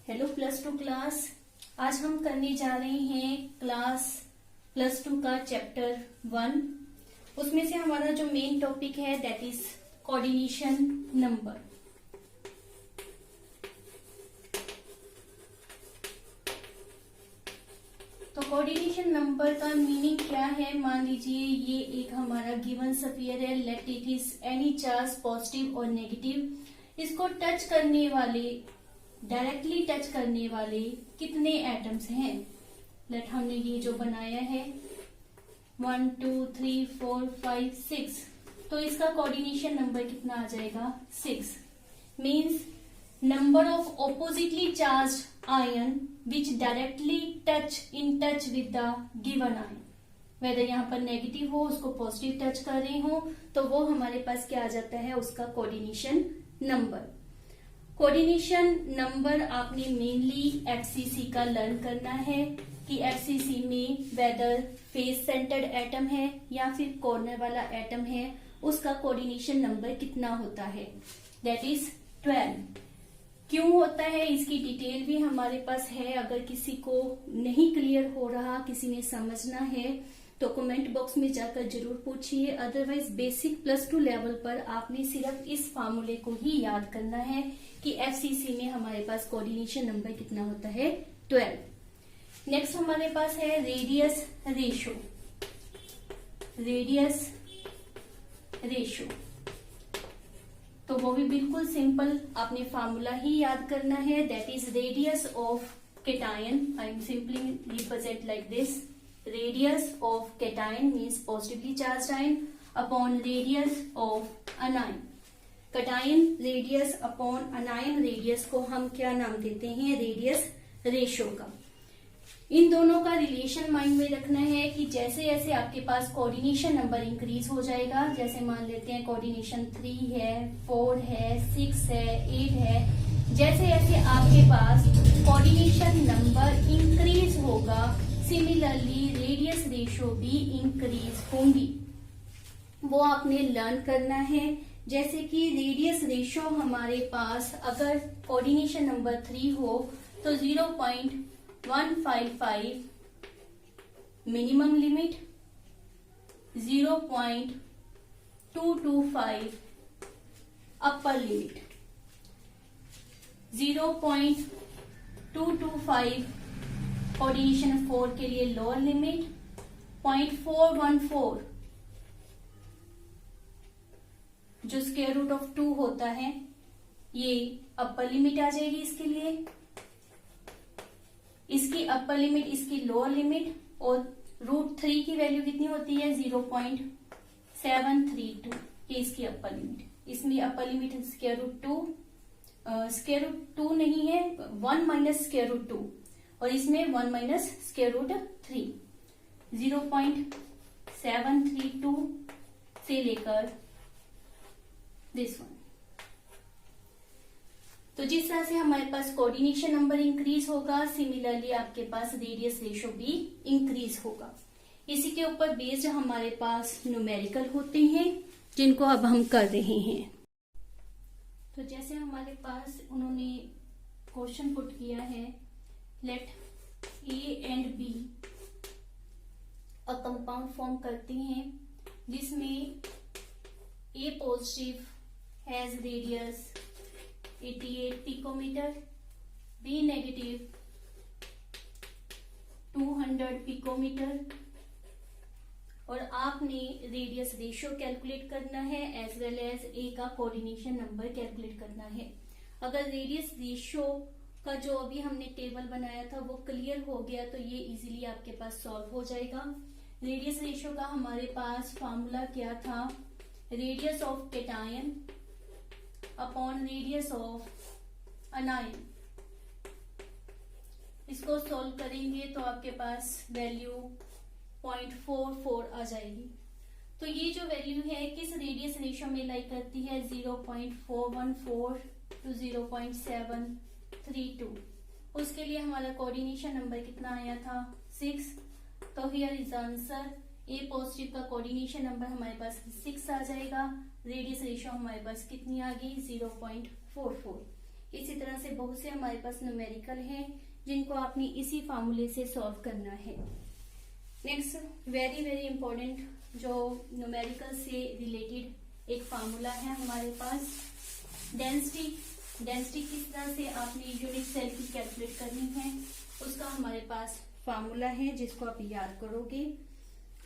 Hello plus two class. आज हम करने जा रहे हैं क्लास प्लस टू का चैप्टर 1। उसमें से हमारा जो मेन टॉपिक है दैट इज कोऑर्डिनेशन नंबर। तो कोऑर्डिनेशन नंबर का मीनिंग क्या है? मान लीजिए ये एक हमारा गिवन स्फीयर है, let it is any charge positive और नेगेटिव। इसको टच करने वाले, डायरेक्टली टच करने वाले कितने एटम्स हैं? लेट हमने ये जो बनाया है 1 2 3 4 5 6, तो इसका कोऑर्डिनेशन नंबर कितना आ जाएगा? 6। Means number of oppositely charged ion which directly in touch with the given ion. Whether यहाँ पर नेगेटिव हो, उसको पॉजिटिव टच कर रहे हो, तो वो हमारे पास क्या आ जाता है? उसका कोऑर्डिनेशन नंबर। कोऑर्डिनेशन नंबर आपने मेनली एफसीसी का लर्न करना है कि एफसीसी में वेदर फेस सेंटर्ड एटम है या फिर कॉर्नर वाला एटम है, उसका कोऑर्डिनेशन नंबर कितना होता है? That is 12। क्यों होता है इसकी डिटेल भी हमारे पास है। अगर किसी को नहीं क्लियर हो रहा, किसी ने समझना है तो कमेंट बॉक्स में जाकर जरूर पूछिए। Otherwise basic plus two level पर आपने सिर्फ इस फार्मूले को ही याद करना है कि एफसीसी में हमारे पास कोऑर्डिनेशन नंबर कितना होता है? 12। नेक्स्ट हमारे पास है रेडियस रेशो। रेडियस रेशो तो वो भी बिल्कुल सिंपल, आपने फार्मूला ही याद करना है, that is radius of cation. I am simply represent like this. Radius of cation means positively charged ion upon radius of anion. Cation radius upon anion radius को हम क्या नाम देते हैं? रेडियस रेशो का। इन दोनों का रिलेशन माइंड में रखना है कि जैसे जैसे आपके पास कोऑर्डिनेशन नंबर इंक्रीज हो जाएगा, जैसे मान लेते हैं कोऑर्डिनेशन 3 है, 4 है, 6 है, 8 है, जैसे जैसे आपके पास कोऑर्डिनेशन नंबर इंक्रीज होगा, सिमिलरली रेडियस रेशो भी इंक्रीज होंगी। वो आपने लर्न करना है। जैसे कि रेडियस रेशो हमारे पास अगर कोऑर्डिनेशन नंबर 3 हो तो 0.155 minimum limit, 0.225 upper limit, 0.225 coordination 4 के लिए लोअर लिमिट, 0.414 जो स्क्वायर रूट ऑफ 2 होता है ये अपर लिमिट आ जाएगी इसके लिए। इसकी अपर लिमिट, इसकी लोअर लिमिट, और √3 की वैल्यू कितनी होती है? 0.732, ये इसकी अपर लिमिट। इसमें अपर लिमिट स्क्वायर रूट 2 नहीं है, 1 माइनस स्क्वायर रूट 2, और इसमें 1 माइनस स्क्वायर रूट 3। 0.732 से लेकर दिस वन। तो जिस तरह से हमारे पास कोऑर्डिनेशन नंबर इंक्रीज होगा, सिमिलरली आपके पास रेडियस रेशो भी इंक्रीज होगा। इसी के ऊपर बेस्ड हमारे पास न्यूमेरिकल होते हैं जिनको अब हम कर रहे हैं। तो जैसे हमारे पास उन्होंने क्वेश्चन पुट किया है, let A and B a compound form करते हैं जिसमें A positive has radius 88 picometre, B negative 200 picometre, और आपने रेडियस रेशियो कैलकुलेट करना है एज वेल एज A का कोऑर्डिनेशन नंबर कैलकुलेट करना है। अगर रेडियस रेशियो का जो अभी हमने टेबल बनाया था वो क्लियर हो गया तो ये इजीली आपके पास सॉल्व हो जाएगा। रेडियस रेशियो का हमारे पास फॉर्मूला क्या था? Radius of cation upon radius of अनायन। इसको सॉल्व करेंगे तो आपके पास वैल्यू 0.44 आ जाएगी। तो ये जो वैल्यू है किस रेडियस रेशियो में लाई करती है? 0.414 टू 0.732। उसके लिए हमारा कोऑर्डिनेशन नंबर कितना आया था? 6। तो here is answer. A positive का कोऑर्डिनेशन नंबर हमारे पास 6 आ जाएगा। रेडियस रेशियो हमारे पास कितनी आ गई? 0.44। इसी तरह से बहुत से हमारे पास न्यूमेरिकल हैं जिनको आपने इसी फार्मूले से सॉल्व करना है। नेक्स्ट वेरी वेरी इंपॉर्टेंट जो न्यूमेरिकल से रिलेटेड एक फार्मूला है हमारे पास, डेंसिटी। डेंसिटी किस तरह से आपने यूनिट सेल की कैलकुलेट करनी है उसका हमारे पास फार्मूला है जिसको आप याद करोगे,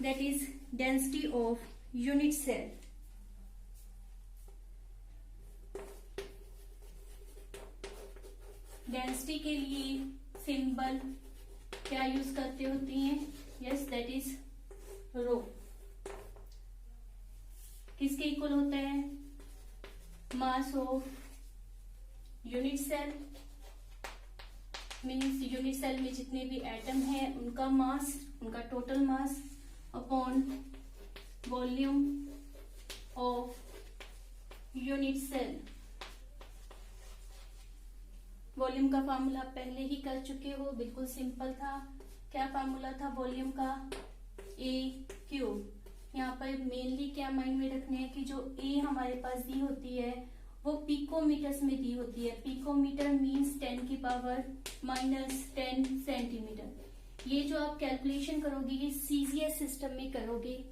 that is density of unit cell. Density के लिए सिंबल क्या यूज करते होती हैं? Yes, that is rho. किसके इक्वल होता है? Mass of unit cell, means unit cell में जितने भी एटम हैं उनका मास, उनका total mass upon volume of unit cell. Volume का फार्मूला आप पहले ही कर चुके हो, बिल्कुल सिंपल था। क्या फार्मूला था वॉल्यूम का? ए क्यूब। यहाँ पर मेनली क्या माइंड में रखने हैं कि जो ए हमारे पास दी होती है वो पिकोमीटर्स में दी होती है। पिकोमीटर मीन्स 10 की पावर -10 सेंटीमीटर। ये जो आप कैलकुलेशन करोगे ये सीजीएस सिस्टम में करोगे,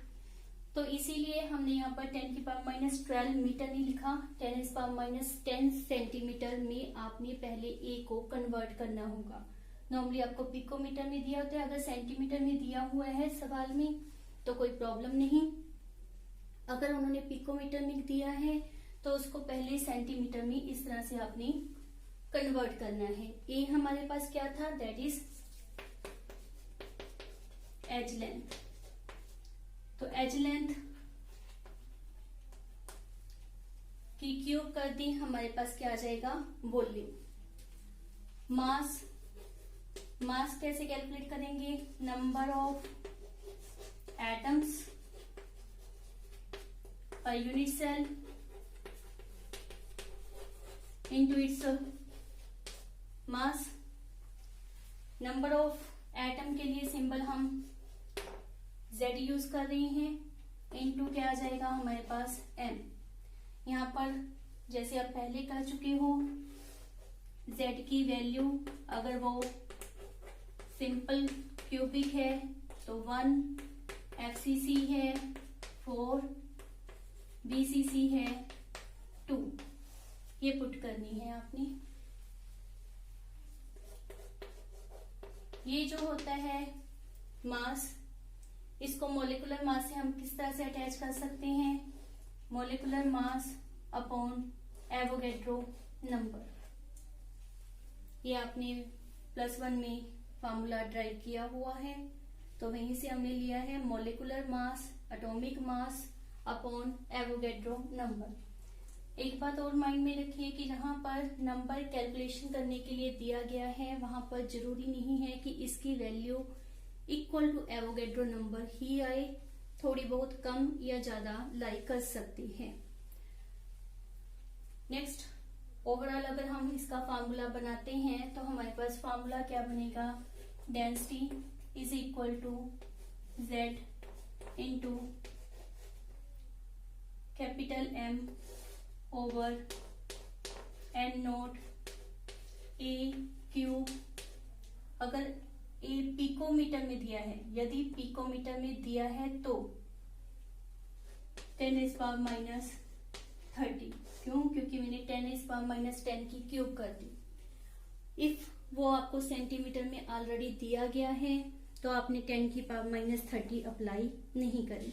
तो इसीलिए हमने यहाँ पर 10 की पावर -12 मीटर नहीं लिखा, 10 की पावर -10 सेंटीमीटर में आपने पहले ए को कन्वर्ट करना होगा। नॉर्मली आपको पिकोमीटर में दिया होता है, अगर सेंटीमीटर में दिया हुआ है सवाल में तो कोई प्रॉब्लम नहीं। अगर उन्होंने पिकोमीटर में दिया है तो उसको पहले सेंटीमीटर में इस तरह से आपने कन्वर्ट करना है। ए हमारे पास क्या था? That is edge length. तो एज लेंथ की क्यूब कर दी, हमारे पास क्या आ जाएगा? वॉल्यूम। मास, मास कैसे कैलकुलेट करेंगे? Number of atoms per unit cell into its mass. Number of atom के लिए सिंबल हम Z यूज कर रहे हैं, इनटू क्या आ जाएगा हमारे पास? M। यहाँ पर जैसे आप पहले कर चुके हो, Z की वैल्यू अगर वो सिंपल क्यूबिक है तो 1, FCC है 4, BCC है 2, ये पुट करनी है आपने। ये जो होता है मास, इसको मोलिकुलर मास से हम किस तरह से अटैच कर सकते हैं? Molecular mass upon Avogadro number. ये आपने +1 में फार्मूला ड्राइव किया हुआ है, तो वहीं से हमने लिया है molecular mass, atomic mass upon Avogadro number. एक बात और माइंड में रखिए कि जहां पर नंबर कैलकुलेशन करने के लिए दिया गया है वहां पर जरूरी नहीं है कि इसकी value equal to Avogadro number ही आए, थोड़ी बहुत कम या ज्यादा लाई कर सकती है। नेक्स्ट, ओवरऑल अगर हम इसका फार्मूला बनाते हैं तो हमारे पास फार्मूला क्या बनेगा? Density is equal to Z into capital M over N0 A cube. अगर A पिकोमीटर में दिया है, यदि पिकोमीटर में दिया है तो 10⁻⁻30। क्यों? क्योंकि मैंने 10⁻10 की क्यूब कर दी। इफ वो आपको सेंटीमीटर में ऑलरेडी दिया गया है तो आपने 10⁻30 अप्लाई नहीं करी।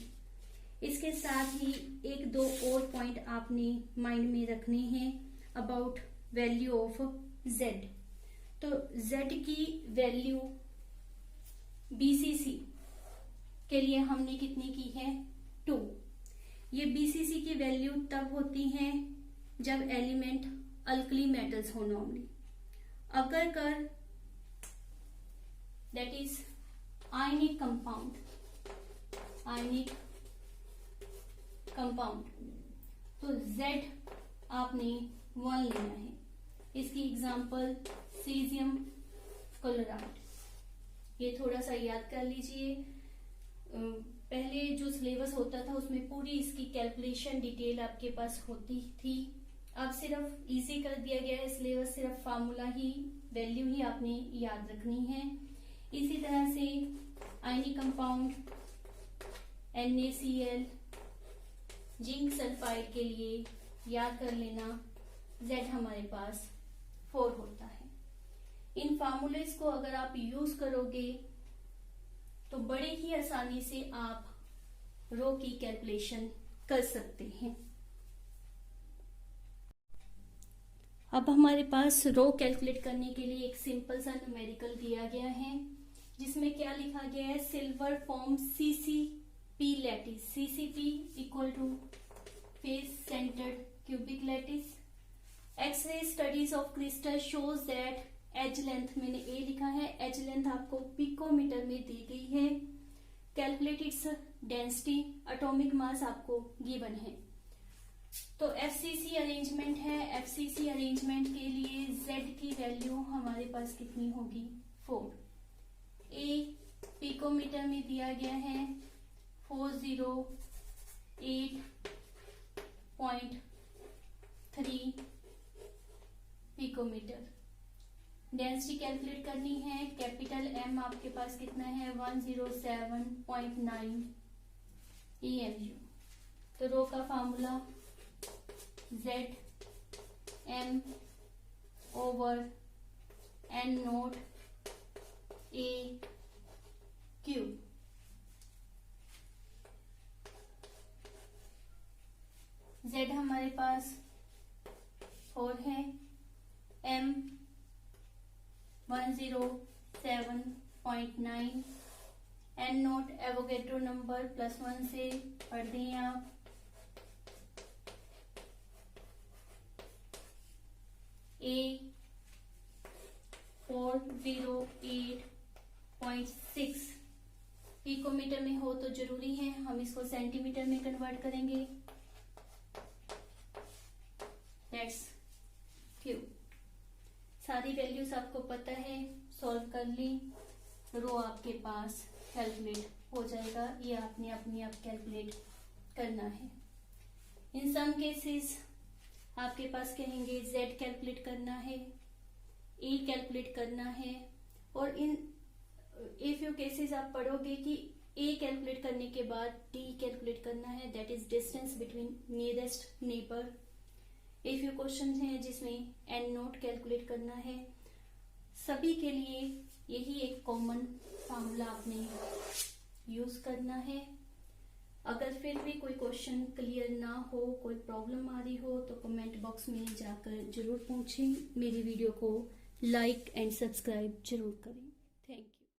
इसके साथ ही एक दो और पॉइंट आपने माइंड में रखने हैं अबाउट वैल्यू ऑफ Z। तो Z की वैल्यू BCC के लिए हमने कितनी की है? 2। ये BCC की वैल्यू तब होती है जब एलिमेंट अल्कली मेटल्स हो नॉर्मली। अगर कर that is ionic compound, ionic compound, तो Z आपने 1 लेना है। इसकी एग्जांपल सीजियम क्लोराइड। ये थोड़ा सा याद कर लीजिए, पहले जो सिलेबस होता था उसमें पूरी इसकी कैलकुलेशन डिटेल आपके पास होती थी। अब सिर्फ इजी कर दिया गया है, इसलिए बस सिर्फ फार्मूला ही, वैल्यू ही आपने याद रखनी है। इसी तरह से ionic compound NaCl zinc sulphide के लिए याद कर लेना, Z हमारे पास 4 होता है। इन फार्मूलेस को अगर आप यूज करोगे तो बड़े ही आसानी से आप रो की कैलकुलेशन कर सकते हैं। अब हमारे पास रो कैलकुलेट करने के लिए एक सिंपल सा न्यूमेरिकल दिया गया है, जिसमें क्या लिखा गया है, silver form CCP lattice, CCP equal to face centred cubic lattice. X ray studies of crystal shows that edge length, मैंने ए लिखा है, एज लेंथ आपको पिकोमीटर में दी गई है। Calculate its density, atomic mass आपको गिवन है। तो FCC अरेंजमेंट है, FCC अरेंजमेंट के लिए Z की वैल्यू हमारे पास कितनी होगी, 4। A पिकोमीटर में दिया गया है 408.3 पिकोमीटर। डेंसिटी कैलकुलेट करनी है, कैपिटल M आपके पास कितना है, 107.9 EMU। तो रो का फॉर्मूला ZM/N0AQ। Z हमारे पास 4 है, M 107.9, N0 एवोगेड्रो नंबर +1 से पढ़ दें आप, A 408.6 पिकोमीटर में हो तो जरूरी है, हम इसको सेंटीमीटर में कन्वर्ट करेंगे। That's Q। सारी वैल्यूज आपको पता है, सॉल्व कर ली, रो आपके पास कैलकुलेट हो जाएगा। ये आपने अपने आप कैलकुलेट करना है। इन सम केसेस आपके पास कहेंगे Z कैलकुलेट करना है, E कैलकुलेट करना है, और इन फ्यू केसेस आप पढ़ोगे कि A कैलकुलेट करने के बाद D कैलकुलेट करना है, that is distance between nearest neighbour. Few question हैं जिसमें N0 कैलकुलेट करना है। सभी के लिए यही एक कॉमन फार्मूला आपने यूज करना है। अगर फिर भी कोई क्वेश्चन क्लियर ना हो, कोई प्रॉब्लम आ रही हो, तो कमेंट बॉक्स में जाकर जरूर पूछें। मेरी वीडियो को लाइक एंड सब्सक्राइब जरूर करें।